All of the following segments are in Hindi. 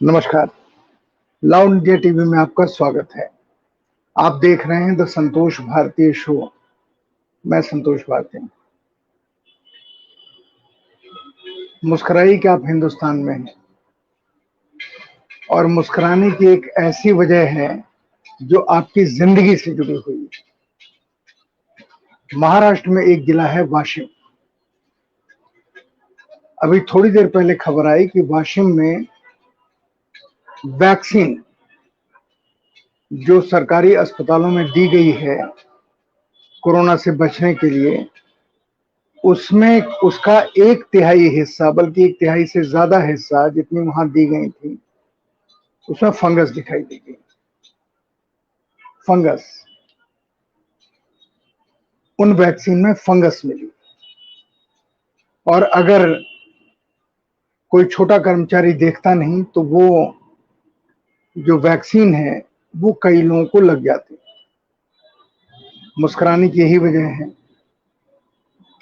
नमस्कार। लाउड इंडिया टीवी में आपका स्वागत है। आप देख रहे हैं द संतोष भारतीय शो। मैं संतोष भारती। मुस्कुराइए कि आप हिंदुस्तान में हैं, और मुस्कुराने की एक ऐसी वजह है जो आपकी जिंदगी से जुड़ी हुई है। महाराष्ट्र में एक जिला है वाशिम। अभी थोड़ी देर पहले खबर आई कि वाशिम में वैक्सीन जो सरकारी अस्पतालों में दी गई है कोरोना से बचने के लिए, उसमें उसका 1/3 हिस्सा, बल्कि 1/3 से ज्यादा हिस्सा जितनी वहां दी गई थी, उसमें फंगस दिखाई दी गई। फंगस, उन वैक्सीन में फंगस मिली। और अगर कोई छोटा कर्मचारी देखता नहीं तो वो जो वैक्सीन है वो कई लोगों को लग जाती। मुस्कुराने की यही वजह है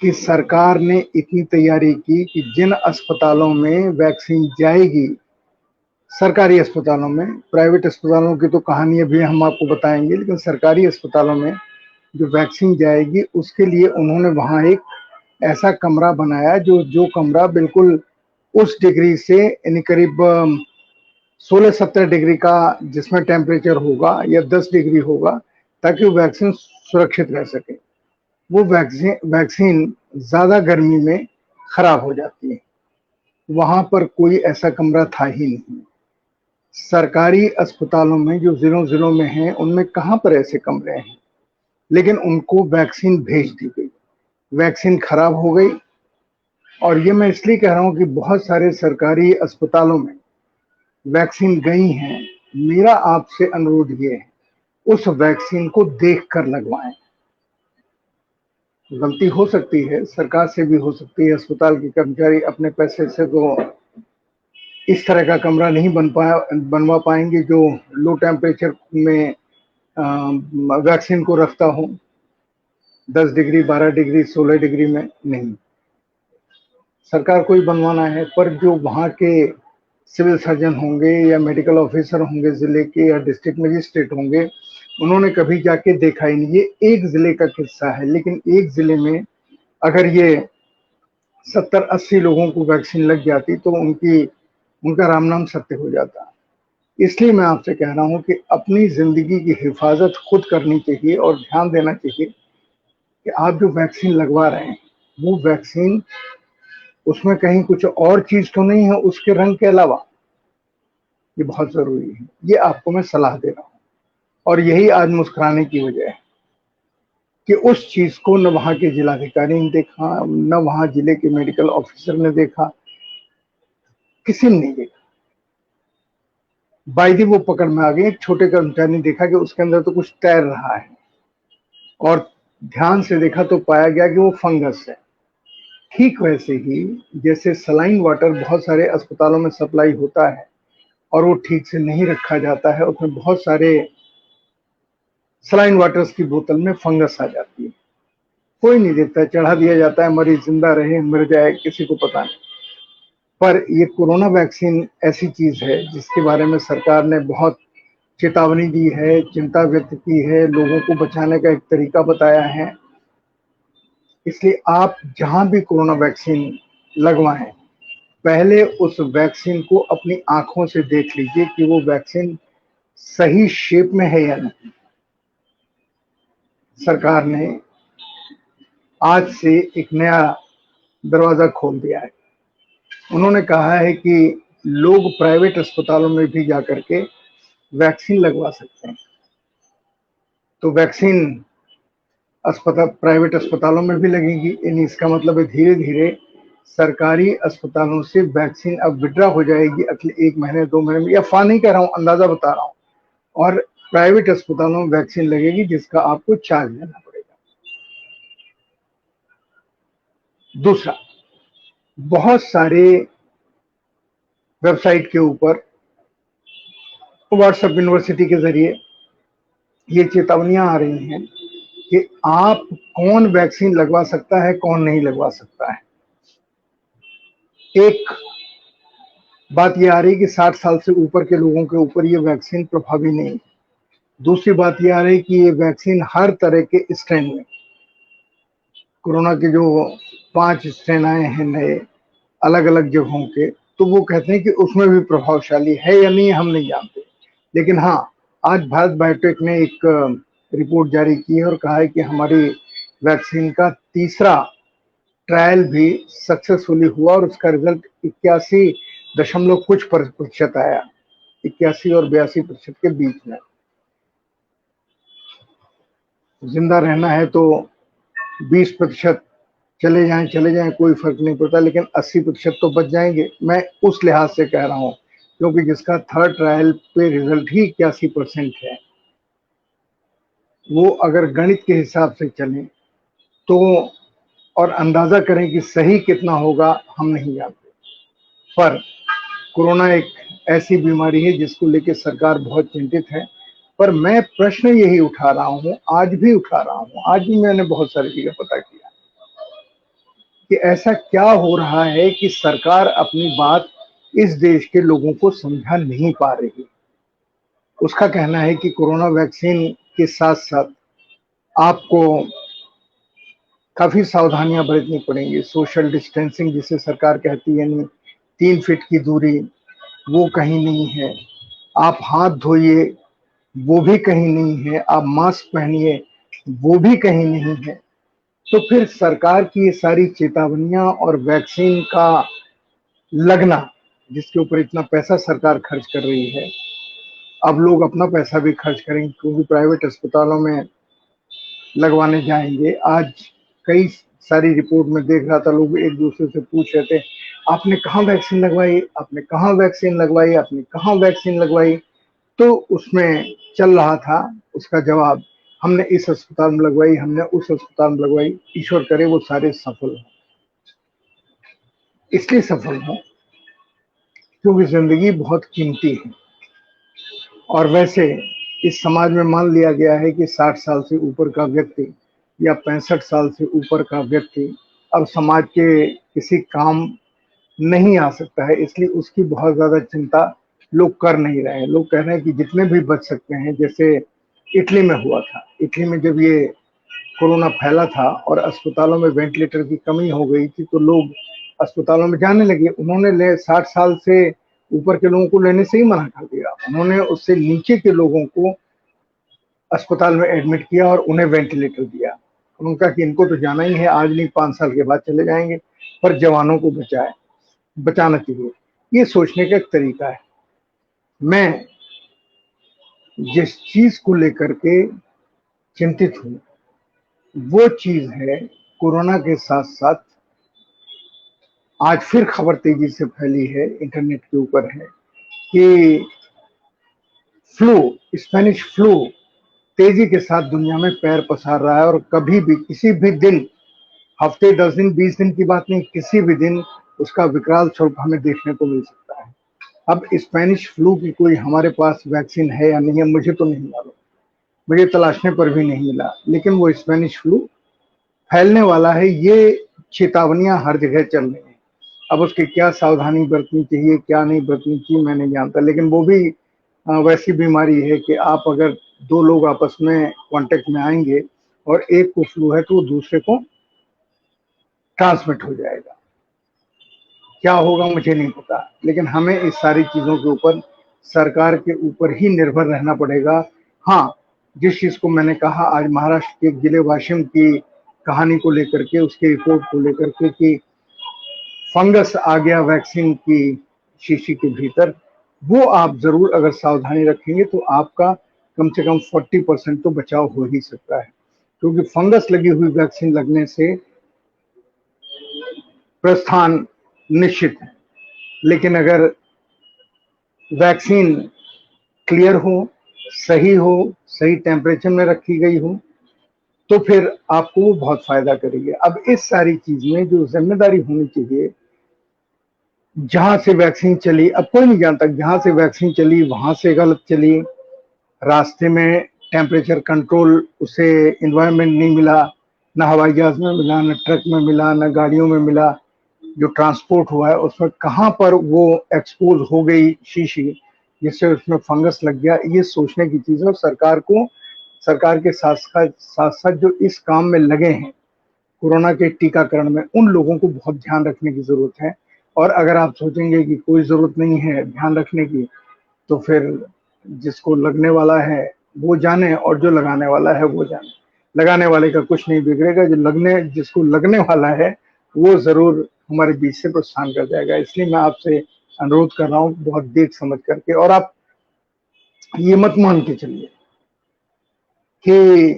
कि सरकार ने इतनी तैयारी की कि जिन अस्पतालों में वैक्सीन जाएगी, सरकारी अस्पतालों में, प्राइवेट अस्पतालों की तो कहानी अभी हम आपको बताएंगे, लेकिन सरकारी अस्पतालों में जो वैक्सीन जाएगी उसके लिए उन्होंने वहां एक ऐसा कमरा बनाया जो कमरा बिल्कुल उस डिग्री से, यानी करीब 16-17 डिग्री का जिसमें टेम्परेचर होगा या 10 डिग्री होगा, ताकि वो वैक्सीन सुरक्षित रह सके। वो वैक्सीन ज्यादा गर्मी में खराब हो जाती है। वहां पर कोई ऐसा कमरा था ही नहीं। सरकारी अस्पतालों में जो जिलों जिलों में हैं उनमें कहां पर ऐसे कमरे हैं, लेकिन उनको वैक्सीन भेज दी गई। वैक्सीन खराब हो गई। और ये मैं इसलिए कह रहा हूं कि बहुत सारे सरकारी अस्पतालों में वैक्सीन गई हैं। मेरा आपसे अनुरोध ये है, उस वैक्सीन को देख कर लगवाएं। गलती हो सकती है, सरकार से भी हो सकती है, अस्पताल के कर्मचारी अपने पैसे से तो इस तरह का कमरा नहीं बनवा पाएंगे जो लो टेम्परेचर में वैक्सीन को रखता हो। 10 डिग्री, 12 डिग्री, 16 डिग्री में नहीं। सरकार को ही बनवाना है, पर जो वहाँ के सिविल सर्जन होंगे या मेडिकल ऑफिसर होंगे जिले के, या डिस्ट्रिक्ट मजिस्ट्रेट होंगे, उन्होंने कभी जाके देखा ही नहीं। ये एक जिले का किस्सा है, लेकिन एक जिले में अगर ये 70-80 लोगों को वैक्सीन लग जाती तो उनका राम नाम सत्य हो जाता। इसलिए मैं आपसे कह रहा हूं कि अपनी जिंदगी की हिफाजत खुद करनी चाहिए और ध्यान देना चाहिए कि आप जो वैक्सीन लगवा रहे हैं वो वैक्सीन, उसमें कहीं कुछ और चीज तो नहीं है उसके रंग के अलावा। ये बहुत जरूरी है, ये आपको मैं सलाह दे रहा हूं। और यही आज मुस्कुराने की वजह है कि उस चीज को न वहां के जिलाधिकारी ने देखा, न वहां जिले के मेडिकल ऑफिसर ने देखा, किसी ने नहीं देखा। बायदी वो पकड़ में आ गई। एक छोटे कर्मचारी ने देखा कि उसके अंदर तो कुछ तैर रहा है, और ध्यान से देखा तो पाया गया कि वो फंगस है। ठीक वैसे ही जैसे सलाइन वाटर बहुत सारे अस्पतालों में सप्लाई होता है और वो ठीक से नहीं रखा जाता है, उसमें बहुत सारे सलाइन वाटर्स की बोतल में फंगस आ जाती है। कोई नहीं देखता, चढ़ा दिया जाता है, मरीज जिंदा रहे मर जाए किसी को पता नहीं। पर ये कोरोना वैक्सीन ऐसी चीज है जिसके बारे में सरकार ने बहुत चेतावनी दी है, चिंता व्यक्त की है, लोगों को बचाने का एक तरीका बताया है। इसलिए आप जहां भी कोरोना वैक्सीन लगवाएं, पहले उस वैक्सीन को अपनी आंखों से देख लीजिए कि वो वैक्सीन सही शेप में है या नहीं। सरकार ने आज से एक नया दरवाजा खोल दिया है। उन्होंने कहा है कि लोग प्राइवेट अस्पतालों में भी जाकर के वैक्सीन लगवा सकते हैं। तो वैक्सीन प्राइवेट अस्पतालों में भी लगेगी, यानी इसका मतलब है धीरे धीरे सरकारी अस्पतालों से वैक्सीन अब विड्रॉ हो जाएगी अगले 1 महीने 2 महीने में। या फा नहीं कह रहा हूं, अंदाजा बता रहा हूं। और प्राइवेट अस्पतालों में वैक्सीन लगेगी जिसका आपको चार्ज लेना पड़ेगा। दूसरा, बहुत सारे वेबसाइट के ऊपर, व्हाट्सएप यूनिवर्सिटी के जरिए ये चेतावनियां आ रही हैं कि आप कौन वैक्सीन लगवा सकता है, कौन नहीं लगवा सकता है। एक बात ये आ रही कि 60 साल से ऊपर के लोगों के ऊपर ये वैक्सीन प्रभावी नहीं है। दूसरी बात ये आ रही कि ये वैक्सीन हर तरह के स्ट्रेन में, कोरोना के जो 5 स्ट्रेन आए हैं नए अलग अलग जगहों के, तो वो कहते हैं कि उसमें भी प्रभावशाली है या नहीं हम नहीं जानते। लेकिन हाँ, आज भारत बायोटेक ने एक रिपोर्ट जारी की है और कहा है कि हमारी वैक्सीन का तीसरा ट्रायल भी सक्सेसफुली हुआ और उसका रिजल्ट 81 दशमलव कुछ प्रतिशत आया, 81 और 82% के बीच में। जिंदा रहना है तो 20% चले जाएं कोई फर्क नहीं पड़ता, लेकिन 80% तो बच जाएंगे। मैं उस लिहाज से कह रहा हूं क्योंकि जिसका थर्ड ट्रायल पे रिजल्ट ही 81% है, वो अगर गणित के हिसाब से चले तो और अंदाजा करें कि सही कितना होगा हम नहीं जानते। पर कोरोना एक ऐसी बीमारी है जिसको लेकर सरकार बहुत चिंतित है। पर मैं प्रश्न यही उठा रहा हूं, आज भी उठा रहा हूं, आज भी मैंने बहुत सारी चीजें पता किया कि ऐसा क्या हो रहा है कि सरकार अपनी बात इस देश के लोगों को समझा नहीं पा रही। उसका कहना है कि कोरोना वैक्सीन के साथ साथ आपको काफी सावधानियां बरतनी पड़ेंगी। सोशल डिस्टेंसिंग जिसे सरकार कहती है, नहीं 3 फीट की दूरी, वो कहीं नहीं है। आप हाथ धोइए, वो भी कहीं नहीं है। आप मास्क पहनिए, वो भी कहीं नहीं है। तो फिर सरकार की ये सारी चेतावनियां और वैक्सीन का लगना, जिसके ऊपर इतना पैसा सरकार खर्च कर रही है, अब लोग अपना पैसा भी खर्च करेंगे क्योंकि प्राइवेट अस्पतालों में लगवाने जाएंगे। आज कई सारी रिपोर्ट में देख रहा था, लोग एक दूसरे से पूछ रहे थे, आपने कहाँ वैक्सीन लगवाई, आपने कहाँ वैक्सीन लगवाई, आपने कहाँ वैक्सीन लगवाई। तो उसमें चल रहा था उसका जवाब, हमने इस अस्पताल में लगवाई, हमने उस अस्पताल में लगवाई। ईश्वर करे वो सारे सफल हों। इसलिए सफल हों क्योंकि जिंदगी बहुत कीमती है। और वैसे इस समाज में मान लिया गया है कि 60 साल से ऊपर का व्यक्ति या 65 साल से ऊपर का व्यक्ति अब समाज के किसी काम नहीं आ सकता है, इसलिए उसकी बहुत ज्यादा चिंता लोग कर नहीं रहे हैं। लोग कह रहे हैं कि जितने भी बच सकते हैं, जैसे इटली में हुआ था। इटली में जब ये कोरोना फैला था और अस्पतालों में वेंटिलेटर की कमी हो गई थी तो लोग अस्पतालों में जाने लगे। उन्होंने 60 साल से ऊपर के लोगों को लेने से ही मना कर दिया। उन्होंने उससे नीचे के लोगों को अस्पताल में एडमिट किया और उन्हें वेंटिलेटर दिया। उनका कि इनको तो जाना ही है, आज नहीं 5 साल के बाद चले जाएंगे, पर जवानों को बचाना चाहिए। ये सोचने का एक तरीका है। मैं जिस चीज को लेकर के चिंतित हूँ वो चीज है, कोरोना के साथ साथ आज फिर खबर तेजी से फैली है, इंटरनेट के ऊपर है कि फ्लू, स्पेनिश फ्लू तेजी के साथ दुनिया में पैर पसार रहा है और कभी भी किसी भी दिन, हफ्ते 10 दिन 20 दिन की बात नहीं, किसी भी दिन उसका विकराल स्वरूप हमें देखने को मिल सकता है। अब स्पेनिश फ्लू की कोई हमारे पास वैक्सीन है या नहीं है मुझे तो नहीं मालूम, मुझे तलाशने पर भी नहीं मिला, लेकिन वो स्पेनिश फ्लू फैलने वाला है, ये चेतावनियां हर जगह चल रही हैं। अब उसकी क्या सावधानी बरतनी चाहिए, क्या नहीं बरतनी चाहिए, मैं नहीं जानता। लेकिन वो भी वैसी बीमारी है कि आप अगर 2 लोग आपस में कांटेक्ट में आएंगे और एक को फ्लू है तो वो दूसरे को ट्रांसमिट हो जाएगा। क्या होगा मुझे नहीं पता, लेकिन हमें इस सारी चीजों के ऊपर सरकार के ऊपर ही निर्भर रहना पड़ेगा। हाँ, जिस चीज को मैंने कहा आज महाराष्ट्र के जिले वाशिम की कहानी को लेकर के, उसकी रिपोर्ट को लेकर के कि फंगस आ गया वैक्सीन की शीशी के भीतर, वो आप जरूर अगर सावधानी रखेंगे तो आपका कम से कम 40% तो बचाव हो ही सकता है। क्योंकि फंगस लगी हुई वैक्सीन लगने से प्रस्थान निश्चित है, लेकिन अगर वैक्सीन क्लियर हो, सही हो, सही टेम्परेचर में रखी गई हो, तो फिर आपको वो बहुत फायदा करेगी। अब इस सारी चीज में जो जिम्मेदारी होनी चाहिए, जहां से वैक्सीन चली, अब कोई नहीं जानता, जहां से वैक्सीन चली वहां से गलत चली, रास्ते में टेम्परेचर कंट्रोल उसे एनवायरनमेंट नहीं मिला, ना हवाई जहाज में मिला, ना ट्रक में मिला, ना गाड़ियों में मिला, जो ट्रांसपोर्ट हुआ है उसमें कहाँ पर वो एक्सपोज हो गई शीशी जिससे उसमें फंगस लग गया, ये सोचने की चीज है। और सरकार के साथ साथ जो इस काम में लगे हैं कोरोना के टीकाकरण में, उन लोगों को बहुत ध्यान रखने की जरूरत है। और अगर आप सोचेंगे कि कोई जरूरत नहीं है ध्यान रखने की, तो फिर जिसको लगने वाला है वो जाने और जो लगाने वाला है वो जाने। लगाने वाले का कुछ नहीं बिगड़ेगा, जिसको लगने वाला है वो जरूर हमारे बीच से प्रस्थान कर जाएगा। इसलिए मैं आपसे अनुरोध कर रहा हूँ बहुत देख समझ करके। और आप ये मत मान के चलिए कि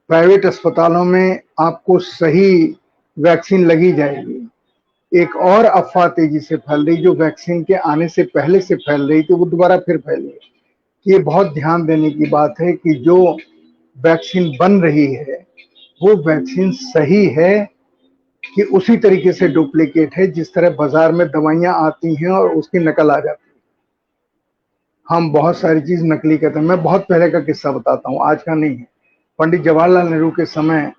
प्राइवेट अस्पतालों में आपको सही वैक्सीन लगी जाएगी। एक और अफवाह तेजी से फैल रही, जो वैक्सीन के आने से पहले से फैल रही थी, वो दोबारा फिर फैल रही। ये बहुत ध्यान देने की बात है कि जो वैक्सीन बन रही है वो वैक्सीन सही है कि उसी तरीके से डुप्लीकेट है जिस तरह बाजार में दवाइयां आती हैं और उसकी नकल आ जाती है। हम बहुत सारी चीज नकली कहते हैं। मैं बहुत पहले का किस्सा बताता हूँ, आज का नहीं है। पंडित जवाहरलाल नेहरू के समय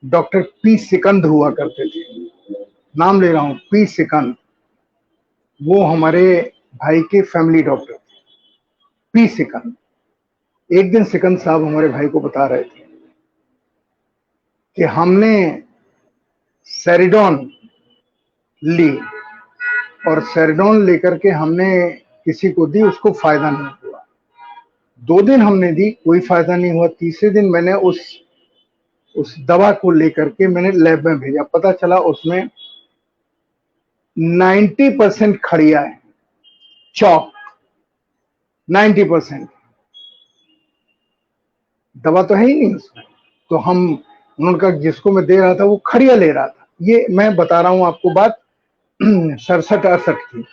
डॉक्टर पी सिकंद हुआ करते थे, नाम ले रहा हूँ, पी सिकंद। वो हमारे भाई के फैमिली डॉक्टर थे, पी सिकंद। एक दिन सिकंद साहब हमारे भाई को बता रहे थे कि हमने सेरिडॉन ली और सेरिडॉन लेकर के हमने किसी को दी, उसको फायदा नहीं हुआ। 2 दिन हमने दी, कोई फायदा नहीं हुआ। तीसरे दिन मैंने उस दवा को लेकर के मैंने लैब में भेजा, पता चला उसमें 90% खड़िया है, चौक। 90% दवा तो है ही नहीं उसमें। तो उनका जिसको मैं दे रहा था वो खड़िया ले रहा था। ये मैं बता रहा हूं आपको बात 67-68 की।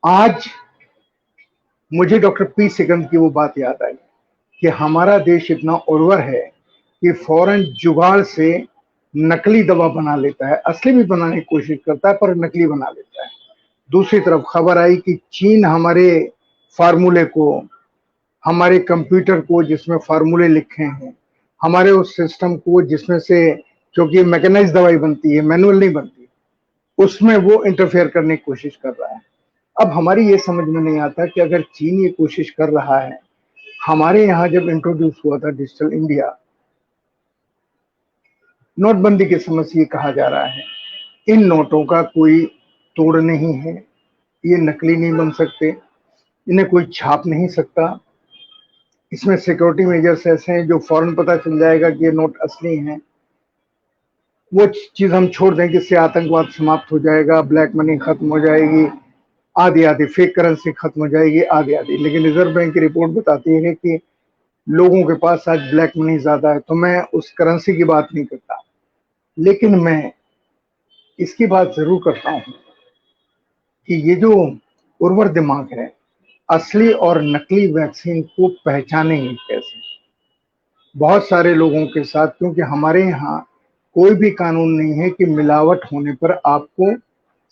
आज मुझे डॉक्टर पी सिकंद की वो बात याद आई कि हमारा देश इतना उर्वर है कि फौरन जुगाड़ से नकली दवा बना लेता है, असली भी बनाने की कोशिश करता है पर नकली बना लेता है। दूसरी तरफ खबर आई कि चीन हमारे फार्मूले को, हमारे कंप्यूटर को जिसमें फार्मूले लिखे हैं, हमारे उस सिस्टम को जिसमें से, क्योंकि मैकेनाइज दवाई बनती है, मैनुअल नहीं बनती, उसमें वो इंटरफेयर करने की कोशिश कर रहा है। अब हमारी ये समझ में नहीं आता कि अगर चीन ये कोशिश कर रहा है, हमारे यहाँ जब इंट्रोड्यूस हुआ था डिजिटल इंडिया, नोटबंदी के समय से ये कहा जा रहा है इन नोटों का कोई तोड़ नहीं है, ये नकली नहीं बन सकते, इन्हें कोई छाप नहीं सकता, इसमें सिक्योरिटी मेजर्स ऐसे हैं जो फौरन पता चल जाएगा कि ये नोट असली हैं। वो चीज हम छोड़ दें कि इससे आतंकवाद समाप्त हो जाएगा, ब्लैक मनी खत्म हो जाएगी, आदि आदि, फेक करेंसी खत्म हो जाएगी, आदि आदि। लेकिन रिजर्व बैंक की रिपोर्ट बताती है कि लोगों के पास आज ब्लैक मनी ज्यादा है। तो मैं उस करेंसी की बात नहीं करता, लेकिन मैं इसकी बात जरूर करता हूं कि ये जो उर्वर दिमाग है, असली और नकली वैक्सीन को पहचानेंगे कैसे? बहुत सारे लोगों के साथ, क्योंकि हमारे यहाँ कोई भी कानून नहीं है कि मिलावट होने पर आपको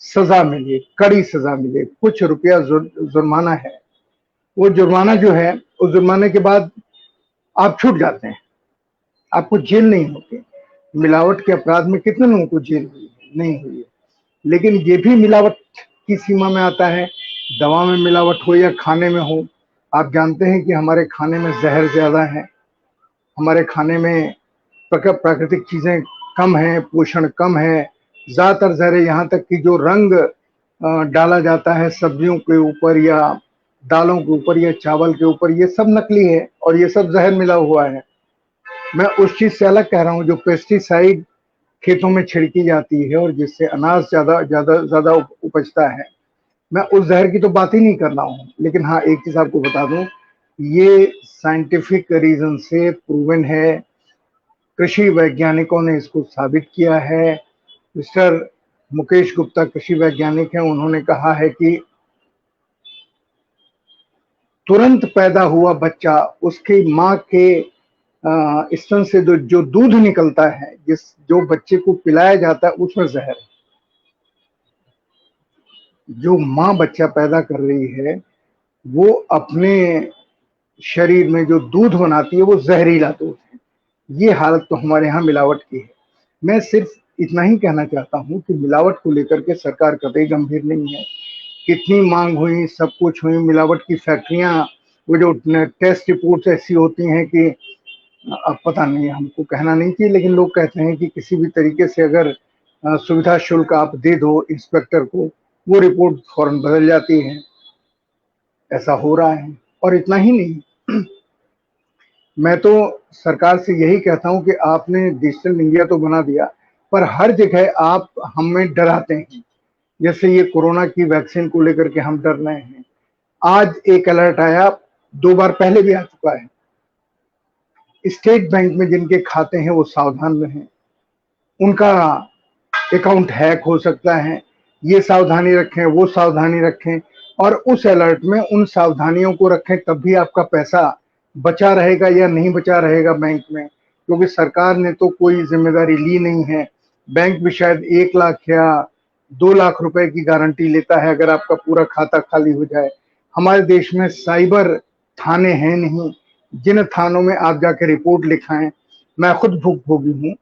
सजा मिले, कड़ी सजा मिले। कुछ रुपया जुर्माना है, वो जुर्माना जो है उस जुर्माने के बाद आप छूट जाते हैं, आपको जेल नहीं होती। मिलावट के अपराध में कितने लोगों को जेल हुई है? नहीं हुई है। लेकिन ये भी मिलावट की सीमा में आता है, दवा में मिलावट हो या खाने में हो। आप जानते हैं कि हमारे खाने में जहर ज्यादा है, हमारे खाने में प्राकृतिक चीजें कम है, पोषण कम है, ज्यादातर जहर, यहाँ तक कि जो रंग डाला जाता है सब्जियों के ऊपर या दालों के ऊपर या चावल के ऊपर, ये सब नकली है और ये सब जहर मिला हुआ है। मैं उस चीज से अलग कह रहा हूँ जो पेस्टिसाइड खेतों में छिड़की जाती है और जिससे अनाज ज्यादा ज्यादा ज्यादा उपजता है। मैं उस जहर की तो बात ही नहीं कर रहा हूँ। लेकिन हाँ, एक चीज आपको बता दूं, ये साइंटिफिक रीजन से प्रूवन है, कृषि वैज्ञानिकों ने इसको साबित किया है। मिस्टर मुकेश गुप्ता कृषि वैज्ञानिक हैं, उन्होंने कहा है कि तुरंत पैदा हुआ बच्चा, उसकी माँ के स्तन से जो दूध निकलता है, जो बच्चे को पिलाया जाता है, उसमें जहर है। जो माँ बच्चा पैदा कर रही है वो अपने शरीर में जो दूध बनाती है वो जहरीला दूध है। ये हालत तो हमारे यहाँ मिलावट की है। मैं सिर्फ इतना ही कहना चाहता हूं कि मिलावट को लेकर के सरकार कतई गंभीर नहीं है। कितनी मांग हुई, सब कुछ हुई, मिलावट की फैक्ट्रियां, वो जो टेस्ट रिपोर्ट्स ऐसी होती हैं कि अब पता नहीं, हमको कहना नहीं चाहिए, लेकिन लोग कहते हैं कि किसी भी तरीके से अगर सुविधा शुल्क आप दे दो इंस्पेक्टर को, वो रिपोर्ट फौरन बदल जाती है। ऐसा हो रहा है। और इतना ही नहीं, मैं तो सरकार से यही कहता हूं कि आपने डिजिटल इंडिया तो बना दिया, पर हर जगह आप हमें डराते हैं। जैसे ये कोरोना की वैक्सीन को लेकर के हम डर रहे हैं। आज एक अलर्ट आया, 2 बार पहले भी आ चुका है। स्टेट बैंक में जिनके खाते हैं वो सावधान रहें, उनका अकाउंट हैक हो सकता है, ये सावधानी रखें, वो सावधानी रखें। और उस अलर्ट में उन सावधानियों को रखें, तब भी आपका पैसा बचा रहेगा या नहीं बचा रहेगा बैंक में, क्योंकि सरकार ने तो कोई जिम्मेदारी ली नहीं है। बैंक भी शायद 1 लाख या 2 लाख रुपए की गारंटी लेता है अगर आपका पूरा खाता खाली हो जाए। हमारे देश में साइबर थाने हैं नहीं, जिन थानों में आप जाके रिपोर्ट लिखाएं। मैं खुद भुगतभोगी हूँ।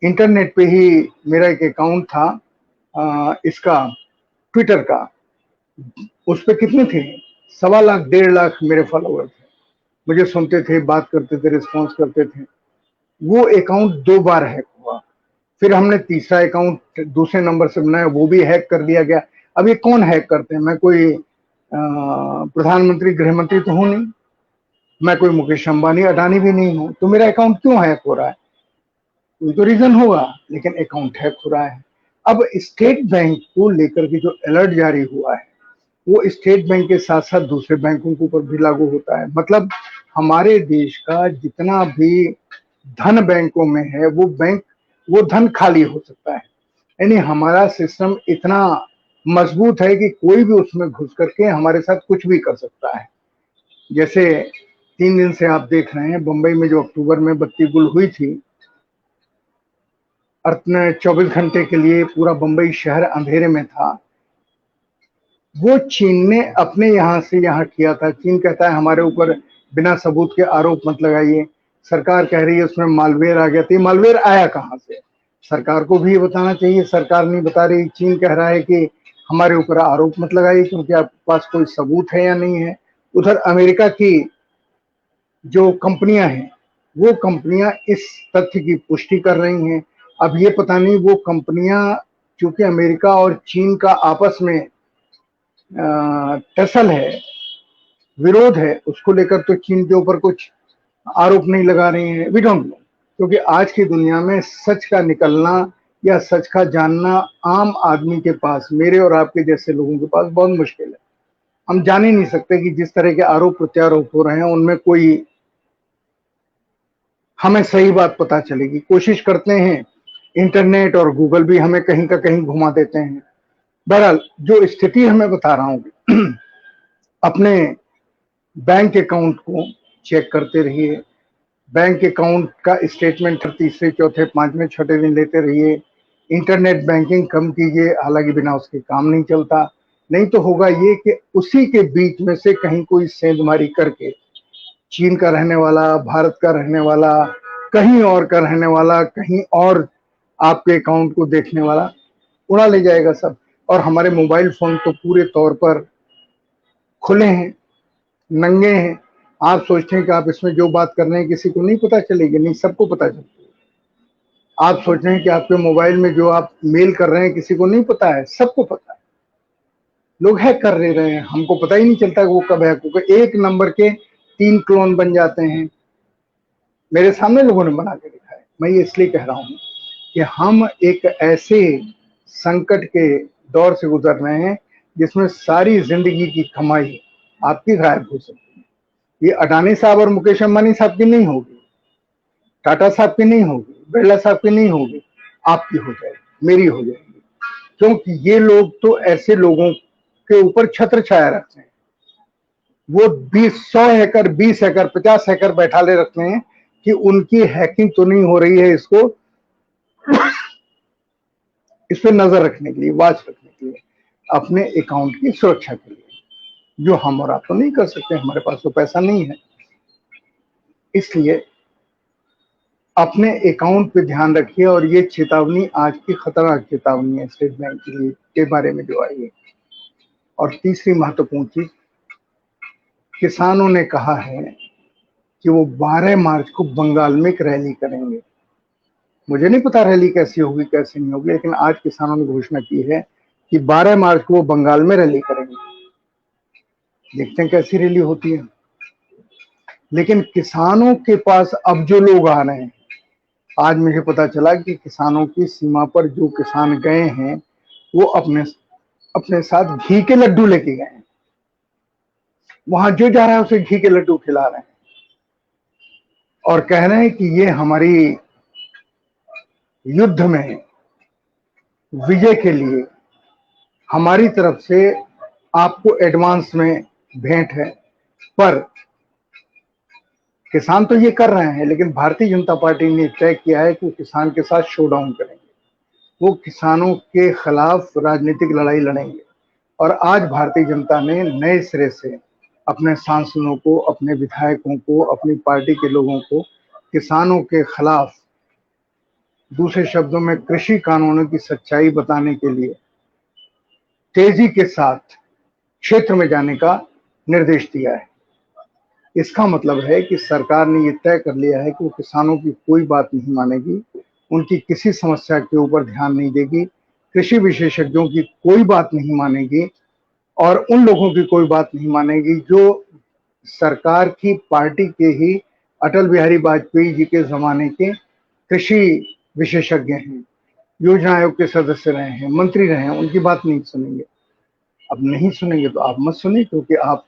इंटरनेट पे ही मेरा एक अकाउंट था, इसका ट्विटर का। उस पे कितने थे, 1.25 लाख 1.5 लाख मेरे फॉलोअर थे, मुझे सुनते थे, बात करते थे, रिस्पॉन्स करते थे। वो अकाउंट 2 बार हैक हुआ। फिर हमने तीसरा अकाउंट दूसरे नंबर से बनाया, वो भी हैक कर दिया गया। अब ये कौन हैक करते हैं? मैं कोई प्रधानमंत्री गृह मंत्री तो हूं नहीं, मैं कोई मुकेश अंबानी अडानी भी नहीं हूं, तो मेरा अकाउंट क्यों हैक हो रहा है? कोई तो रीजन होगा, लेकिन अकाउंट हैक हो रहा है। अब स्टेट बैंक को लेकर के जो अलर्ट जारी हुआ है, वो स्टेट बैंक के साथ साथ दूसरे बैंकों के ऊपर भी लागू होता है। मतलब हमारे देश का जितना भी धन बैंकों में है, वो धन खाली हो सकता है। यानी हमारा सिस्टम इतना मजबूत है कि कोई भी उसमें घुस करके हमारे साथ कुछ भी कर सकता है। जैसे 3 दिन से आप देख रहे हैं, बंबई में जो अक्टूबर में बत्ती गुल हुई थी, अर्थ ने 24 घंटे के लिए पूरा बंबई शहर अंधेरे में था। वो चीन ने अपने यहां से यहां किया था। चीन कहता है हमारे ऊपर बिना सबूत के आरोप मत लगाइए। सरकार कह रही है उसमें मालवेयर आ गया। तो ये मालवेयर आया कहां से? सरकार को भी ये बताना चाहिए। सरकार नहीं बता रही। चीन कह रहा है कि हमारे ऊपर आरोप मत लगाइए क्योंकि आपके पास कोई सबूत है या नहीं है। उधर अमेरिका की जो कंपनियां हैं, वो कंपनियां इस तथ्य की पुष्टि कर रही हैं। अब ये पता नहीं वो कंपनियां, चूंकि अमेरिका और चीन का आपस में टसल है, विरोध है, उसको लेकर तो चीन के ऊपर कुछ आरोप नहीं लगा रही हैं। वी डोंट नो, क्योंकि आज की दुनिया में सच का निकलना या सच का जानना आम आदमी के पास, मेरे और आपके जैसे लोगों के पास बहुत मुश्किल है। हम जान ही नहीं सकते कि जिस तरह के आरोप प्रत्यारोप हो रहे हैं उनमें कोई हमें सही बात पता चलेगी। कोशिश करते हैं, इंटरनेट और गूगल भी हमें कहीं का कहीं घुमा देते हैं। बहरहाल जो स्थिति हमें बता रहा हूं, अपने बैंक अकाउंट को चेक करते रहिए। बैंक अकाउंट का स्टेटमेंट हर तीसरे चौथे पांचवें छठे दिन लेते रहिए। इंटरनेट बैंकिंग कम कीजिए, हालांकि बिना उसके काम नहीं चलता। नहीं तो होगा ये कि उसी के बीच में से कहीं कोई सेंधमारी करके चीन का रहने वाला, भारत का रहने वाला, कहीं और का रहने वाला, कहीं और आपके अकाउंट को देखने वाला उड़ा ले जाएगा सब। और हमारे मोबाइल फोन तो पूरे तौर पर खुले हैं, नंगे हैं। आप सोचते हैं कि आप इसमें जो बात कर रहे हैं किसी को नहीं पता चलेगी? नहीं, सबको पता चलती है। आप सोच रहे हैं कि आपके मोबाइल में जो आप मेल कर रहे हैं किसी को नहीं पता है? सबको पता है। लोग हैक कर ले रहे हैं, हमको पता ही नहीं चलता कि वो कब हैक होगा। एक नंबर के 3 क्लोन बन जाते हैं। मेरे सामने लोगों ने बना के दिखा है। मैं ये इसलिए कह रहा हूं कि हम एक ऐसे संकट के दौर से गुजर रहे हैं जिसमें सारी जिंदगी की कमाई आपकी गायब हो सकती है। ये अडानी साहब और मुकेश अंबानी साहब की नहीं होगी, टाटा साहब की नहीं होगी, बिरला साहब की नहीं होगी, आपकी हो जाएगी, मेरी हो जाएगी। क्योंकि ये लोग तो ऐसे लोगों के ऊपर छत्र छाया रखते हैं। वो 100 एकड़, 20 एकड़, 50 एकड़ बैठा ले रखते हैं कि उनकी हैकिंग तो नहीं हो रही है, इस पे नजर रखने के लिए, वॉच रखने के लिए, अपने अकाउंट की सुरक्षा के लिए, जो हम और आप तो नहीं कर सकते। हमारे पास तो पैसा नहीं है। इसलिए अपने अकाउंट पे ध्यान रखिए। और ये चेतावनी आज की खतरनाक चेतावनी है स्टेट बैंक के लिए के बारे में जो आई है। और तीसरी महत्वपूर्ण चीज, किसानों ने कहा है कि वो 12 मार्च को बंगाल में एक रैली करेंगे। मुझे नहीं पता रैली कैसी होगी कैसी नहीं होगी, लेकिन आज किसानों ने घोषणा की है कि 12 मार्च को वो बंगाल में रैली करेंगे। देखते हैं कैसी रैली होती है। लेकिन किसानों के पास अब जो लोग आ रहे हैं, आज मुझे पता चला कि किसानों की सीमा पर जो किसान गए हैं वो अपने अपने साथ घी के लड्डू लेके गए हैं। वहां जो जा रहा है उसे घी के लड्डू खिला रहे हैं और कह रहे हैं कि ये हमारी युद्ध में विजय के लिए हमारी तरफ से आपको एडवांस में भेंट है। पर किसान तो ये कर रहे हैं, लेकिन भारतीय जनता पार्टी ने तय किया है कि किसान के साथ शोडाउन करेंगे। वो किसानों के खिलाफ राजनीतिक लड़ाई लड़ेंगे। और आज भारतीय जनता ने नए सिरे से अपने सांसदों को, अपने विधायकों को, अपनी पार्टी के लोगों को किसानों के खिलाफ, दूसरे शब्दों में कृषि कानूनों की सच्चाई बताने के लिए तेजी के साथ क्षेत्र में जाने का निर्देश दिया है। इसका मतलब है कि सरकार ने यह तय कर लिया है कि वो किसानों की कोई बात नहीं मानेगी, उनकी किसी समस्या के ऊपर ध्यान नहीं देगी, कृषि विशेषज्ञों की कोई बात नहीं मानेगी और उन लोगों की कोई बात नहीं मानेगी जो सरकार की पार्टी के ही अटल बिहारी वाजपेयी जी के जमाने के कृषि विशेषज्ञ हैं, योजना आयोग के सदस्य रहे हैं, मंत्री रहे हैं, उनकी बात नहीं सुनेंगे। अब नहीं सुनेंगे तो आप मत सुनिए, क्योंकि आप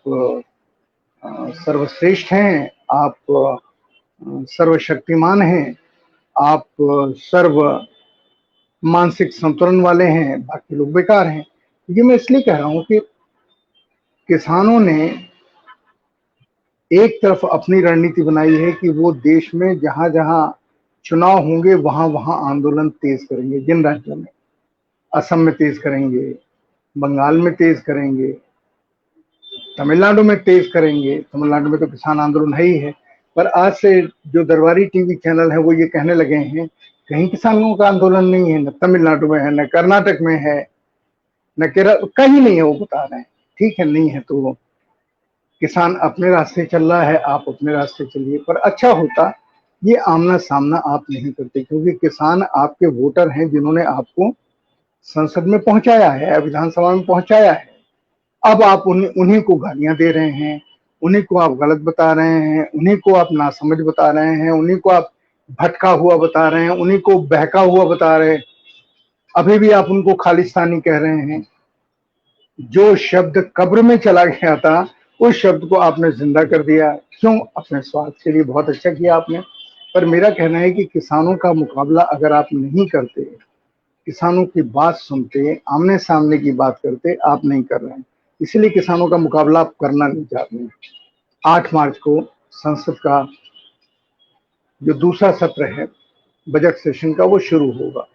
सर्वश्रेष्ठ हैं, आप सर्वशक्तिमान हैं, आप सर्व मानसिक संतुलन वाले हैं, बाकी लोग बेकार हैं। ये मैं इसलिए कह रहा हूं कि किसानों ने एक तरफ अपनी रणनीति बनाई है कि वो देश में जहां जहां चुनाव होंगे वहां वहां आंदोलन तेज करेंगे। जिन राज्यों में, असम में तेज करेंगे, बंगाल में तेज करेंगे, तमिलनाडु में तेज करेंगे। तमिलनाडु में तो किसान आंदोलन है ही है। पर आज से जो दरबारी टीवी चैनल है वो ये कहने लगे हैं कहीं किसानों का आंदोलन नहीं है, न तमिलनाडु में है, न कर्नाटक में है, न केरल, कहीं नहीं है। वो बता रहे हैं ठीक है नहीं है तो किसान अपने रास्ते चल रहा है, आप अपने रास्ते चलिए। पर अच्छा होता ये आमना सामना आप नहीं करते, क्योंकि किसान आपके वोटर हैं जिन्होंने आपको संसद में पहुंचाया है, विधानसभा में पहुंचाया है। अब आप उन्हीं को गालियां दे रहे हैं, उन्हीं को आप गलत बता रहे हैं, उन्हीं को आप नासमझ बता रहे हैं, उन्हीं को आप भटका हुआ बता रहे हैं, उन्हीं को बहका हुआ बता रहे हैं। अभी भी आप उनको खालिस्तानी कह रहे हैं। जो शब्द कब्र में चला गया था उस शब्द को आपने जिंदा कर दिया। क्यों? अपने स्वार्थ के लिए। बहुत अच्छा किया आपने। पर मेरा कहना है कि किसानों का मुकाबला अगर आप नहीं करते, किसानों की बात सुनते, आमने सामने की बात करते, आप नहीं कर रहे हैं, इसलिए किसानों का मुकाबला आप करना नहीं चाहते हैं। 8 मार्च को संसद का जो दूसरा सत्र है बजट सेशन का वो शुरू होगा।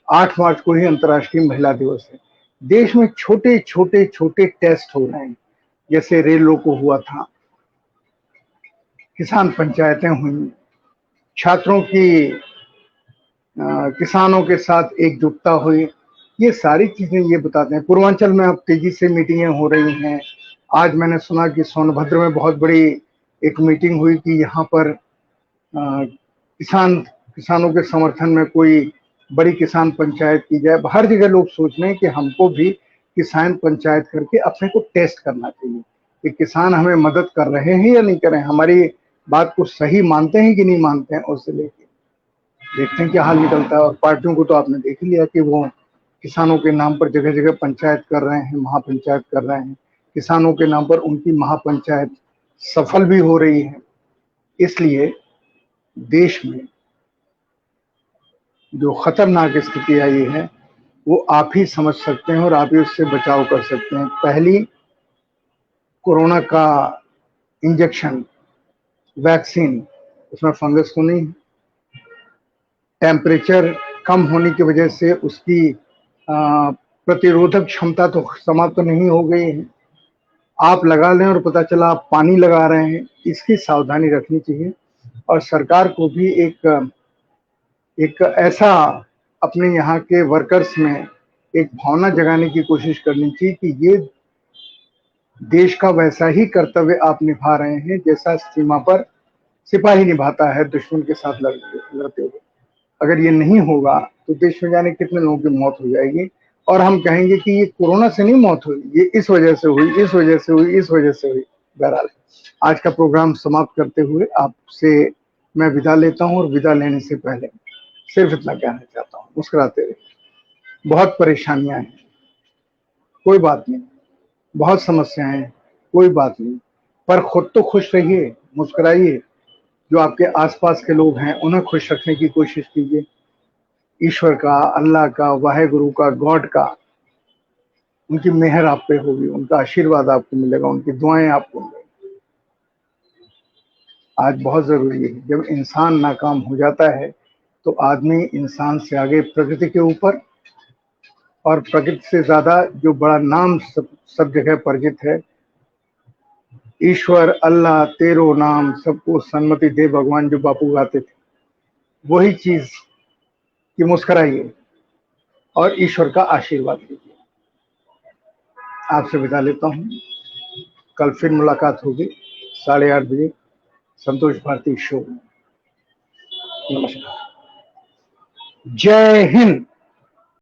8 मार्च को ही अंतर्राष्ट्रीय महिला दिवस है। देश में छोटे छोटे छोटे टेस्ट हो रहे हैं, जैसे रेलों को हुआ था, किसान पंचायतें हुई, छात्रों की किसानों के साथ एकजुटता हुई। ये सारी चीजें ये बताते हैं। पूर्वांचल में अब तेजी से मीटिंगें हो रही हैं। आज मैंने सुना कि सोनभद्र में बहुत बड़ी एक मीटिंग हुई कि यहाँ पर किसानों के समर्थन में कोई बड़ी किसान पंचायत की जाए। हर जगह लोग सोच रहे हैं कि हमको भी किसान पंचायत करके अपने को टेस्ट करना चाहिए कि किसान हमें मदद कर रहे हैं या नहीं कर रहे हैं, हमारी बात को सही मानते हैं कि नहीं मानते हैं। उससे लेके देखते हैं क्या हाल निकलता है। और पार्टियों को तो आपने देख ही लिया कि वो किसानों के नाम पर जगह जगह पंचायत कर रहे हैं, महापंचायत कर रहे हैं। किसानों के नाम पर उनकी महापंचायत सफल भी हो रही है। इसलिए देश में जो खतरनाक स्थिति आई है वो आप ही समझ सकते हैं और आप ही उससे बचाव कर सकते हैं। पहली, कोरोना का इंजेक्शन, वैक्सीन, उसमें फंगस तो नहीं है। टेम्परेचर कम होने की वजह से उसकी प्रतिरोधक क्षमता तो समाप्त तो नहीं हो गई है। आप लगा लें और पता चला आप पानी लगा रहे हैं, इसकी सावधानी रखनी चाहिए। और सरकार को भी एक एक ऐसा अपने यहाँ के वर्कर्स में एक भावना जगाने की कोशिश करनी चाहिए कि ये देश का वैसा ही कर्तव्य आप निभा रहे हैं जैसा सीमा पर सिपाही निभाता है दुश्मन के साथ लड़ते हुए। अगर ये नहीं होगा तो देश में जाने कितने लोगों की मौत हो जाएगी और हम कहेंगे कि ये कोरोना से नहीं मौत हुई, ये इस वजह से हुई, इस वजह से हुई, इस वजह से हुई। बहरहाल आज का प्रोग्राम समाप्त करते हुए आपसे मैं विदा लेता हूं और विदा लेने से पहले सिर्फ इतना कहना चाहता हूं, मुस्कुराते रहिए। बहुत परेशानियां हैं, कोई बात नहीं, बहुत समस्याएं हैं, कोई बात नहीं, पर खुद तो खुश रहिए, मुस्कुराइए। जो आपके आसपास के लोग हैं उन्हें खुश रखने की कोशिश कीजिए। ईश्वर का, अल्लाह का, वाहेगुरु का, गॉड का, उनकी मेहर आप पे होगी, उनका आशीर्वाद आपको मिलेगा, उनकी दुआएं आपको मिलेंगी। आज बहुत जरूरी है, जब इंसान नाकाम हो जाता है तो आदमी इंसान से आगे प्रकृति के ऊपर, और प्रकृति से ज्यादा जो बड़ा नाम सब जगह परिचित है, ईश्वर, अल्लाह, तेरो नाम सबको सन्मति दे भगवान, जो बापू गाते थे, वही चीज कि मुस्कुराइए और ईश्वर का आशीर्वाद लीजिए। आपसे विदा लेता हूँ, कल फिर मुलाकात होगी 8:30 बजे संतोष भारती शो में। नमस्कार, जय हिंद।